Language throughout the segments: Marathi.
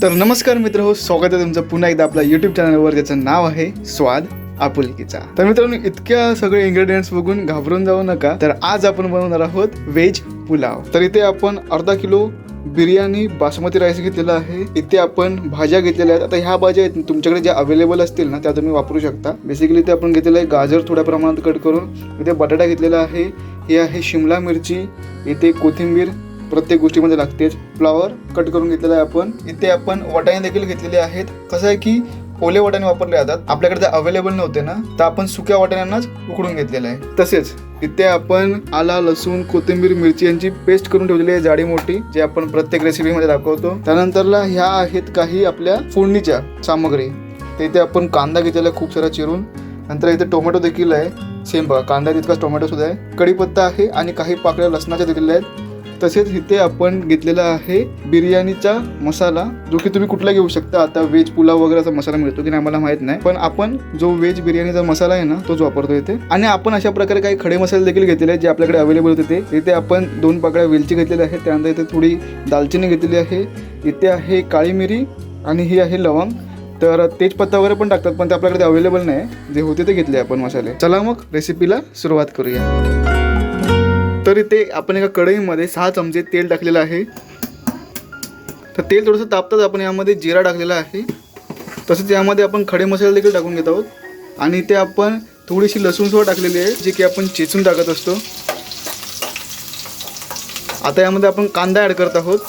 तर नमस्कार मित्र हो, स्वागत आहे तुमचं पुन्हा एकदा आपल्या यूट्यूब चॅनलवर, ज्याचं नाव आहे स्वाद आपुलकीचा. तर मित्रांनो, इतक्या सगळे इंग्रेडियंट्स बघून घाबरून जाऊ नका. तर आज आपण बनवणार आहोत व्हेज पुलाव. तर इथे आपण अर्धा किलो बिर्याणी बासमती राईस घेतलेला आहे. इथे आपण भाज्या घेतलेल्या आहेत. आता ह्या भाज्या आहेत तुमच्याकडे ज्या अवेलेबल असतील ना, त्या तुम्ही वापरू शकता. बेसिकली इथे आपण घेतलेलं आहे गाजर थोड्या प्रमाणात कट करून, इथे बटाटा घेतलेला आहे, हे आहे शिमला मिरची, इथे कोथिंबीर प्रत्येक गोष्टीमध्ये लागतेच, फ्लावर कट करून घेतलेला आहे आपण. इथे आपण वाटाणे देखील घेतलेले आहेत. कसं आहे की ओले वाटाणे वापरले जातात, आपल्याकडे जर अवेलेबल नव्हते ना, तर आपण सुक्या वाटाण्यांनाच उकडून घेतलेलं आहे. तसेच इथे आपण आला, लसूण, कोथिंबीर, मिरची यांची पेस्ट करून ठेवलेली आहे जाडी मोठी, जे आपण प्रत्येक रेसिपीमध्ये दाखवतो. त्यानंतरला ह्या आहेत काही आपल्या फोडणीच्या सामग्री. तर इथे आपण कांदा घेतलेला आहे खूप सारा चिरून. नंतर इथे टोमॅटो देखील आहे, सेम बघा कांदा तितकाच टोमॅटो सुद्धा आहे. कढीपत्ता आहे आणि काही पाकळ्या लसणाच्या दिलेल्या आहेत. तसेच इथे आपण घेतलेला आहे बिर्याणीचा मसाला, जो की तुम्ही कुठला घेऊ शकता. आता व्हेज पुलाव वगैरे असा मसाला मिळतो की नाही मला माहित नाही, पण आपण जो व्हेज बिर्याणीचा मसाला आहे ना, तोच वापरतो इथे. आणि आपण अशा प्रकारे काही खडे मसाले देखील घेतलेले आहेत जे आपल्याकडे अवेलेबल होते ते. इथे आपण 2 पाकळ्या वेलची घेतलेल्या आहेत. त्यानंतर इथे थोडी दालचिनी घेतलेली आहे. इथे आहे काळी मिरी आणि ही आहे लवंग. तर तेजपत्ता वगैरे पण टाकतात, पण ते आपल्याकडे अवेलेबल नाही. जे होते ते घेतले आपण मसाले. चला मग रेसिपीला सुरुवात करूया. तर इथे आपण एका कढईमध्ये 6 चमचे तेल टाकलेलं आहे. तर तेल थोडंसं तापताच आपण यामध्ये जिरा टाकलेला आहे. तसंच यामध्ये आपण खडे मसाले देखील टाकून घेत आहोत. आणि इथे आपण थोडीशी लसूण सुद्धा टाकलेली आहे, जी की आपण चेचून टाकत असतो. आता यामध्ये आपण कांदा ॲड करत आहोत.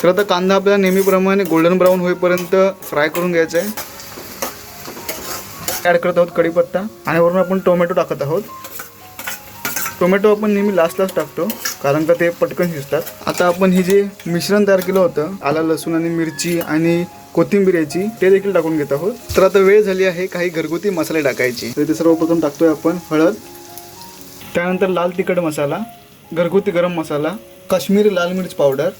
तर आता कांदा आपल्याला नेहमीप्रमाणे गोल्डन ब्राऊन होईपर्यंत फ्राय करून घ्यायचा आहे. ॲड करत आहोत कढीपत्ता आणि वरून आपण टोमॅटो टाकत आहोत. टोमॅटो आपण नेहमी लास्ट टाकतो, कारण का ते पटकन शिजतात. आता आपण ही जे मिश्रण तयार केलं होतं, आला, लसूण आणि मिरची आणि कोथिंबीर याची, ते देखील टाकून घेत आहोत. तर आता वेळ झाली आहे काही घरगुती मसाले टाकायचे. तर ते सर्वप्रथम टाकतोय आपण हळद, त्यानंतर लाल तिखट मसाला, घरगुती गरम मसाला, काश्मीरी लाल मिर्च पावडर.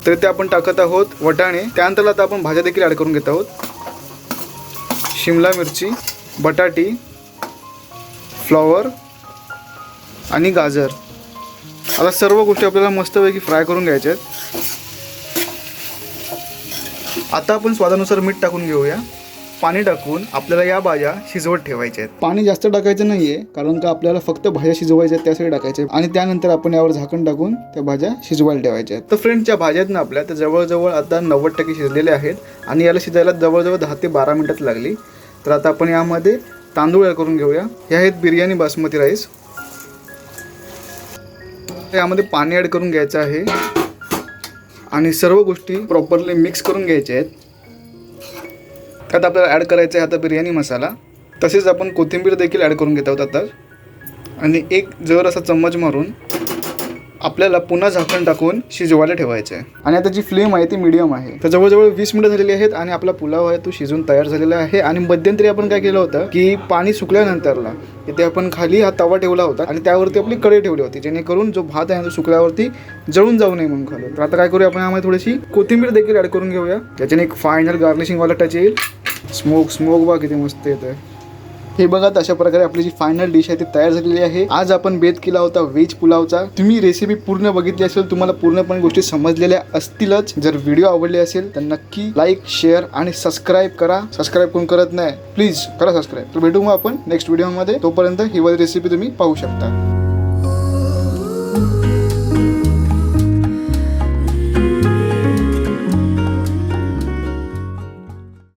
तर ते आपण टाकत आहोत वटाणे. त्यानंतर आता आपण भाज्या देखील ॲड करून घेत आहोत. शिमला मिरची, बटाटी, फ्लॉवर आणि गाजर. आता सर्व गोष्टी आपल्याला मस्तपैकी फ्राय करून घ्यायच्या आहेत. आता आपण स्वादानुसार मीठ टाकून घेऊया. पाणी टाकून आपल्याला या भाज्या शिजवत ठेवायच्या आहेत. पाणी जास्त टाकायचं नाही आहे, कारण का आपल्याला फक्त भाज्या शिजवायच्या आहेत त्यासाठी टाकायचे. आणि त्यानंतर आपण यावर झाकण टाकून त्या भाज्या शिजवायला ठेवायच्या आहेत. तर फ्रेंड्स, ज्या भाज्या आहेत ना आपल्या, त्या जवळजवळ आता 90% शिजलेल्या आहेत. आणि याला शिजायला जवळजवळ 10 ते 12 मिनिटात लागली. तर आता आपण यामध्ये तांदूळ ॲड करून घेऊया. हे आहेत बिर्याणी बासमती राईस. यामध्ये पाणी ॲड करून घ्यायचं आहे आणि सर्व गोष्टी प्रॉपरली मिक्स करून घ्यायच्या आहेत. त्यात आपल्याला ॲड करायचा आहे आता बिर्याणी मसाला. तसेच आपण कोथिंबीर देखील ॲड करून घेत आहोत आता. आणि एक जर असा चम्मच मारून आपल्याला पुन्हा झाकण टाकून शिजवायला ठेवायचं आहे. आणि आता जी फ्लेम आहे ती मीडियम आहे. तर जवळजवळ 20 मिनिटं झालेली आहेत आणि आपला पुलाव आहे तो शिजून तयार झालेला आहे. आणि मध्यंतरी आपण काय केलं होतं की पाणी सुकल्यानंतरला इथे आपण खाली हा तवा ठेवला होता आणि त्यावरती आपली कढई ठेवली होती, जेणेकरून जो भात आहे तो सुकल्यावरती जळून जाऊ नये म्हणून खाली. तर आता काय करूया, आपण यामध्ये थोडीशी कोथिंबीर देखील ॲड करून घेऊया. त्याच्याने एक फायनल गार्निशिंगवाला टच येईल. स्मोक बघा किती मस्त येतं आहे. हे बघा, अशा प्रकारे आपली जी फायनल डिश आहे ती तयार झालेली आहे. आज आपण बेत केला होता व्हेज पुलावचा. तुम्ही रेसिपी पूर्ण बघितली असेल, तुम्हाला पूर्णपणे गोष्टी समजलेल्या असतीलच. जर व्हिडिओ आवडले असेल तर नक्की लाईक, शेअर आणि सबस्क्राईब करा. सबस्क्राईब कोण करत नाही, प्लीज करा सबस्क्राईब. तर भेटू मग आपण नेक्स्ट व्हिडिओमध्ये. तोपर्यंत ही वाली रेसिपी तुम्ही पाहू शकता.